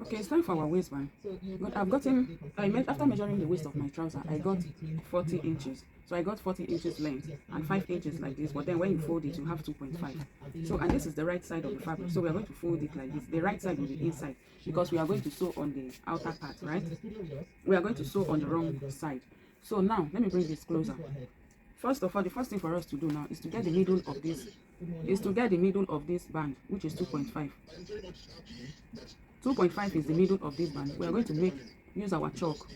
Okay, it's time for our waistband. But I've gotten, after measuring the waist of my trouser, I got 40 inches. So I got 40 inches length and 5 inches like this. But then when you fold it, you have 2.5. So, and this is the right side of the fabric. So we are going to fold it like this. The right side will be inside because we are going to sew on the outer part, right? We are going to sew on the wrong side. So now, let me bring this closer. First of all, the first thing for us to do now is to get the middle of this, band, which is 2.5. 2.5 is the middle of this band. We are going to use our chalk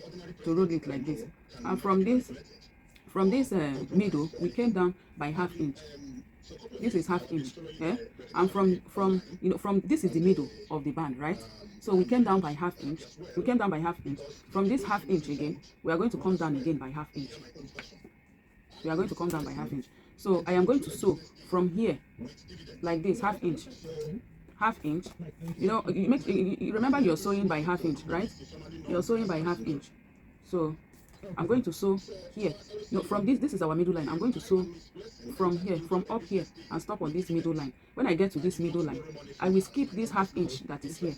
to roll it like this. And from this middle, we came down by half inch. This is half inch, yeah? And from this is the middle of the band, right? So we came down by half inch. From this half inch again, we are going to come down again by half inch. So I am going to sew from here like this, half inch. You remember you're sewing by half inch, right? You're sewing by half inch. So I'm going to sew here. From this is our middle line. I'm going to sew from here, from up here, and stop on this middle line. When I get to this middle line, I will skip this half inch that is here.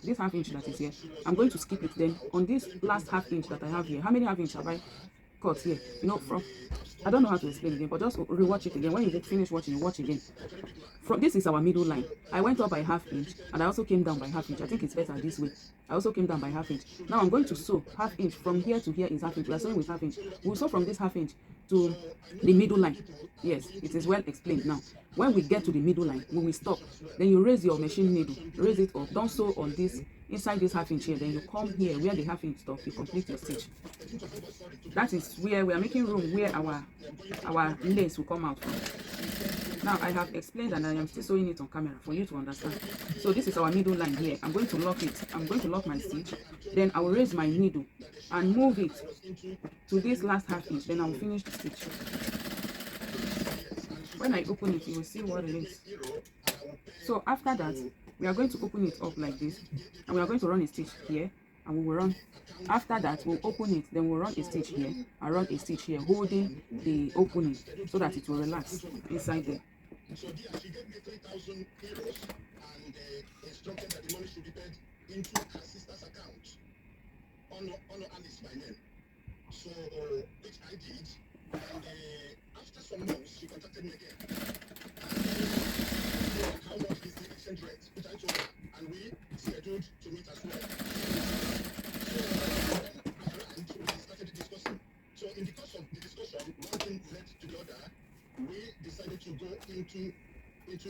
I'm going to skip it. Then on this last half inch that I have here, how many half inch have I cut here? I don't know how to explain again, but just rewatch it again. When you get finished watching, you watch again. This is our middle line. I went up by half inch and I also came down by half inch. I think it's better this way. I also came down by half inch. Now I'm going to sew half inch. From here to here is half inch. We are sewing with half inch. We'll sew from this half inch to the middle line. Yes, it is well explained now. When we get to the middle line, we will stop. Then you raise your machine needle, raise it up. Don't sew on this, inside this half inch here. Then you come here where the half inch stop. You complete your stitch. That is where we are making room where our lace will come out from. Now I have explained and I am still sewing it on camera for you to understand. So this is our middle line here. I'm going to lock it. I'm going to lock my stitch. Then I will raise my needle and move it to this last half inch. Then I will finish the stitch. When I open it, you will see what it is. So after that, we are going to open it up like this, and we are going to run a stitch here, and we will run. After that, we'll open it, then we'll run a stitch here and run a stitch here, holding the opening so that it will relax inside there. So which I did, and after some months she contacted me again. How much is the exchange rate? Which I told her, and we scheduled to meet as well. So we started discussing. So in the course of the discussion, one thing led to the other. We decided to go into.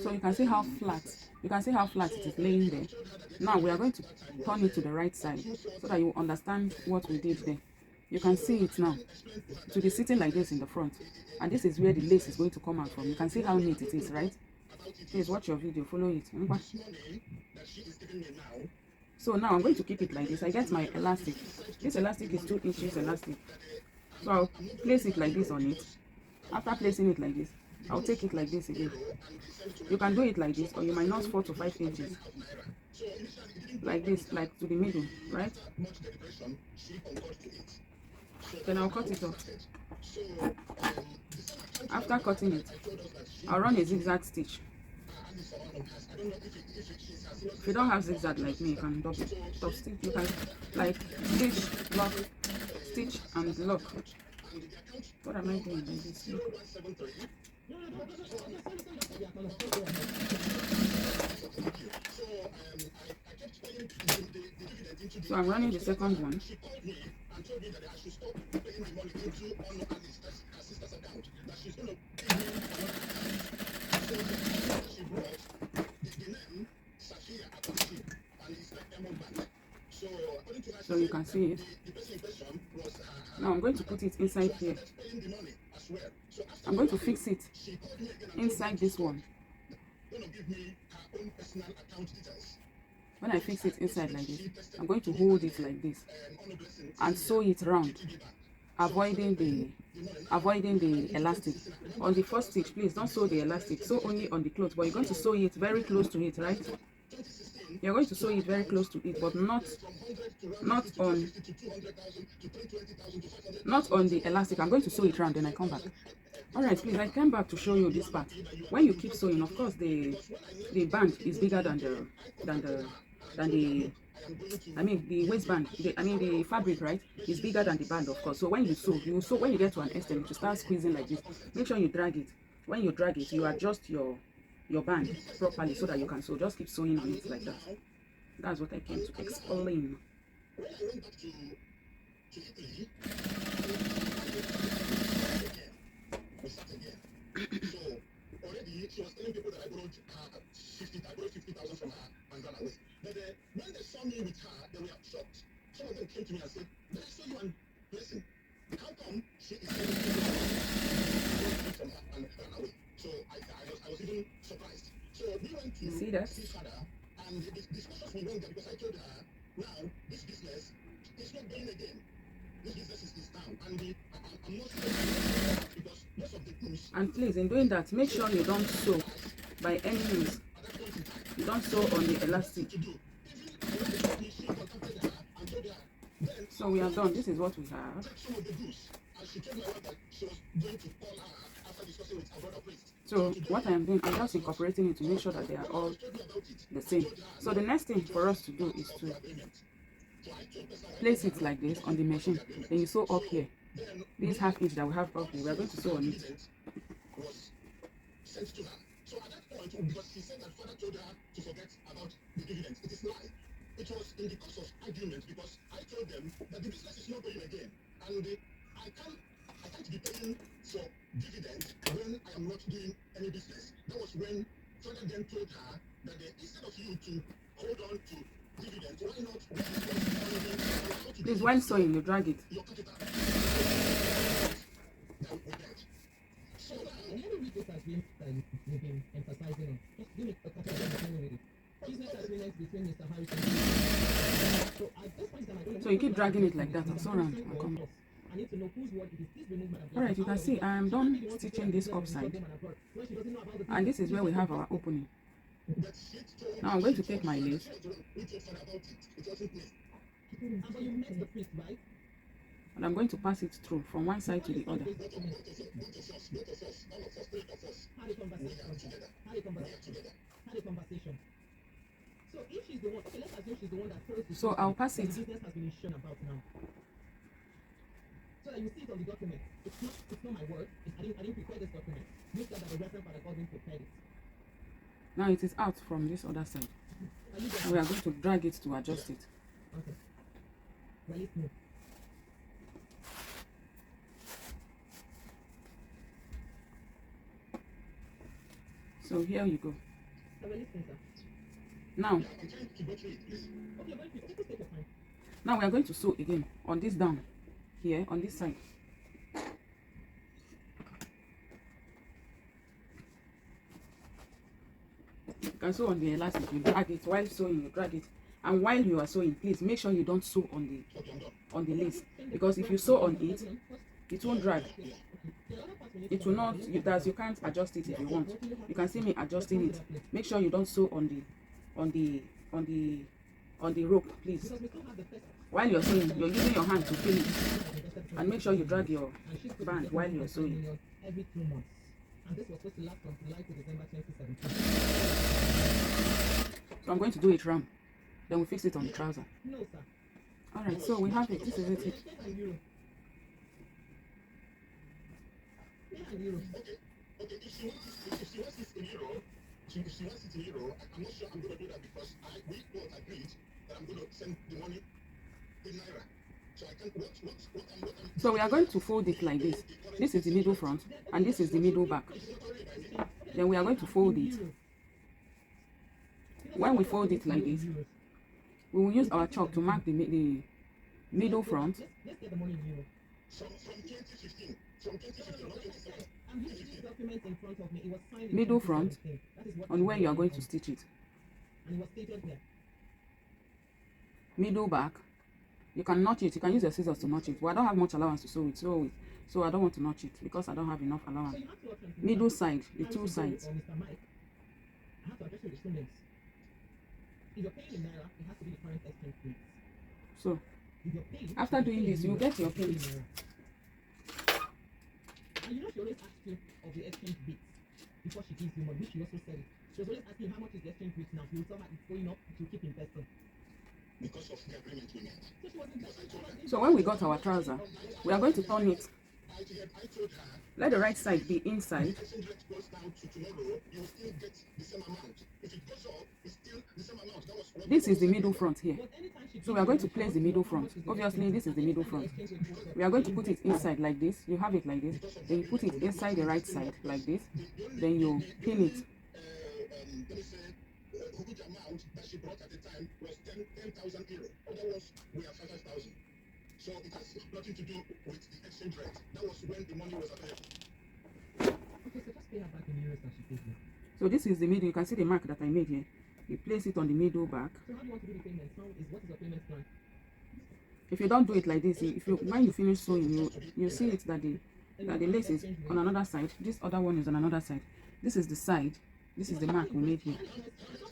So you can see how flat. It is laying there. Now we are going to turn it to the right side so that you understand what we did there. You can see it now. It will be sitting like this in the front, and this is where the lace is going to come out from. You can see how neat it is, right? Please watch your video, follow it. So now I'm going to keep it like this. I get my elastic. This elastic is 2 inches elastic. So I'll place it like this on it. After placing it like this, I'll take it like this again. You can do it like this, or you might not 4 to 5 inches. Like this, like to the middle, right? Then I'll cut it off. After cutting it, I'll run a zigzag stitch. If you don't have zigzag like me, you can double stitch. You can like stitch, lock, stitch, and lock. What am I doing like this? So I'm running the second one. So you can see it. Now I'm going to put it inside here. I'm going to fix it inside this one. When I fix it inside like this, I'm going to hold it like this and sew it round, avoiding the elastic. On the first stitch, please don't sew the elastic, sew only on the cloth, but you're going to sew it very close to it, right? You're going to sew it very close to it, but not on the elastic. I'm going to sew it round, then I come back. All right, please, I came back to show you this part. When you keep sewing, of course, the band is bigger than the I mean the waistband, the fabric, right, is bigger than the band, of course. So when you sew, when you get to an extent, you start squeezing like this. Make sure you drag it. When you drag it, you adjust your band properly so that you can sew. Just keep sewing on it like that. That's what I came to explain. She was telling people that I borrowed 50,000 from her and ran away. But when they saw me with her, they were shocked. Some of them came to me and said, "Did I saw you and listen? How come she is telling people that I from her and ran away?" So I was even surprised. So we went to see father, and the discussions we went there because I told her, now this business is not going again. This business is down, and I'm not sure because most of the goods. And please, in doing that, make sure you don't sew by any means. You don't sew on the elastic. So we are done. This is what we have. So what I am doing, I'm just incorporating it to make sure that they are all the same. So the next thing for us to do is to place it like this on the machine. Then you sew up here. This half inch that we have up here, we are going to sew on it. So at that point, because she said that father told her to forget about the dividends, it is lie. It was in the course of argument because I told them that the business is not going again, and I can't be paying for dividends when I am not doing any business. That was when father then told her that instead of you to hold on to dividends, why not? Please, while sewing, you drag it. Your capital. So this has been we've been emphasizing on. Just give me a couple of minutes. Business agreements between Mr. Harrison. So at this point, so you keep dragging it like that and so around and come. I need to know whose word it is. Please remove Madam. Alright, you can see I am done stitching this upside. And this is where we have our opening. Now I'm going to take my lace. And I'm going to pass it through from one side to the other. So I'll pass it. So that you see it on the document. It's not my word. I didn't prepare this document. Make sure that the reference for the government prepared it. Now it is out from this other side. And we are going to drag it to adjust it. Okay. Release me. So here you go. Now we are going to sew again on this down here on this side. You can sew on the elastic, you drag it while sewing, you drag it, and while you are sewing, please make sure you don't sew on the lace, because if you sew on it, it won't drag. It will not. You can't adjust it if you want. You can see me adjusting it. Make sure you don't sew on the rope, please. While you're sewing, you're using your hand to feel it, and make sure you drag your band while you're sewing. Every 2 months. And this was supposed to last from July to December 2017. So I'm going to do it round. Then we fix it on the trouser. No, sir. Alright, so we have it. This is it. Okay. If she wants it in euro, I'm not sure I'm going to do that because we both agreed that I'm going to send the money in naira. So I can't So we are going to fold it like this. This is the middle front and this is the middle back. Then we are going to fold it. When we fold it like this, we will use our chalk to mark the middle front. Middle front on where you are going to stitch it. Middle back. You can notch it. You can use your scissors to notch it. But I don't have much allowance to sew it. So I don't want to notch it because I don't have enough allowance. Middle side, the two sides. So after doing this, you get your pins. And you know she always asks you of the exchange bits before she gives you money. She also said it. She was always asking how much is the exchange rate now. He will tell her it's going up, it will keep investing. So when we got our trouser, we are going to turn it. Let the right side be inside. This is the middle front here. So we are going to place the middle front. Obviously, this is the middle front. We are going to put it inside like this. You have it like this. Then you put it inside the right side like this. Then you pin it. So it has nothing to do with the exchange rate. That was when the money was available. Okay, so just pay her back in euros that she paid you. So this is the middle. You can see the mark that I made here. You place it on the middle back. So how do you want to do the payment? What is your payment plan? If you don't do it like this, when you finish sewing, you see it that the lace is on another side. This other one is on another side. This is the side. This is the mark we made here.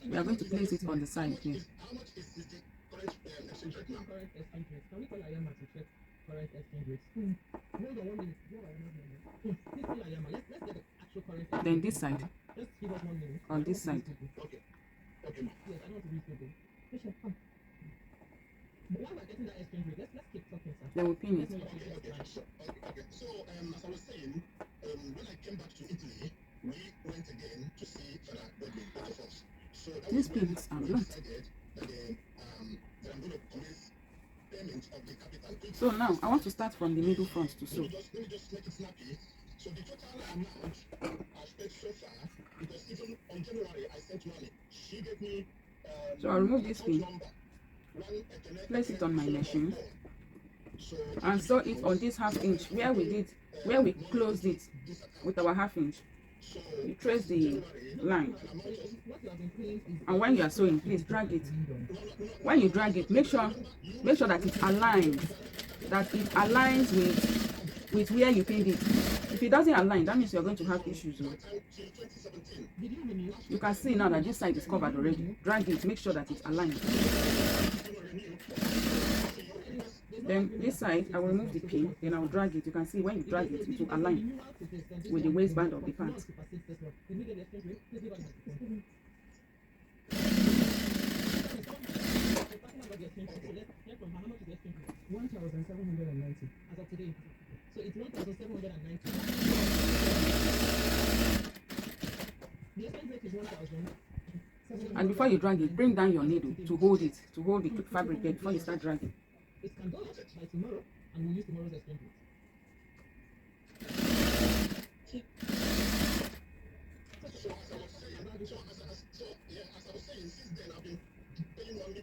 We are going to place it on the side here. Current exchange rate now. Current exchange rate. Can we call Ayama to check current exchange rate? Hold on 1 minute. Please call Ayama. Let's get the actual current. Then this side. Just give us 1 minute. On this side. Okay. Okay. Yes, I don't want to read it. Bishop, come. But while we're getting that exchange rate, let's keep talking, sir. Then we'll pin it. Okay. So, as I was saying, when I came back to Italy, we went again to see Father Godwin, both of us. So these pins are blunt. So now I want to start from the middle front to sew. Let me just make it snappy. So the total amount I've paid so far, because even on January I sent money. She gave me so I'll remove this pin, place it on my machine, and sew it on this 1/2 inch where we closed it with our 1/2 inch. You trace the line, and when you are sewing, please drag it. When you drag it, make sure that it aligns, with where you pinned it. If it doesn't align, that means you're going to have issues. You can see now that this side is covered already. Drag it, make sure that it aligns. Then this side, I will remove the pin, then I will drag it. You can see when you drag it, it will align with the waistband of the pants. $1,790 as of today. So it's $1,790. The exchange rate is 1,000. And before you drag it, bring down your needle to hold the fabric there before you start dragging. It can go out by tomorrow, and we'll use tomorrow's exchange rate. So as I was saying, since then I've been paying money.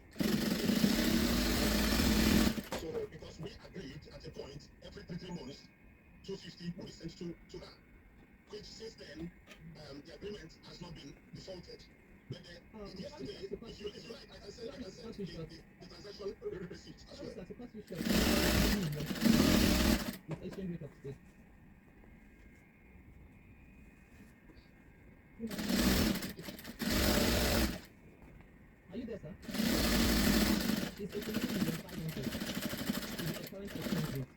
So because we agreed at a point, every 3 months, 250 will be sent to her. Which since then, the agreement has not been defaulted. But yesterday, if you like, I can send the transaction receipt as well. Exchange rate of today. Are you there, sir? It's 89,500. Is the current exchange rate?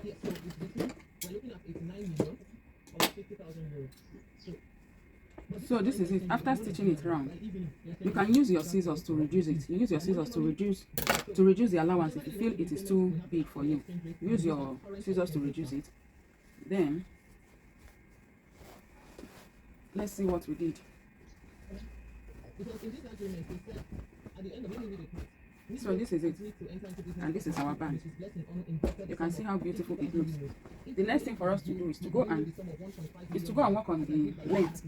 Yeah, so it's between, we're looking at 89 million or 50,000 euros. So this is it. After stitching it round, you can use your scissors to reduce it. You use your scissors to reduce the allowance if you feel it is too big for you. Use your scissors to reduce it. Then let's see what we did. So this is it, and this is our band. You can see how beautiful it looks. The next thing for us to do is to go and work on the length.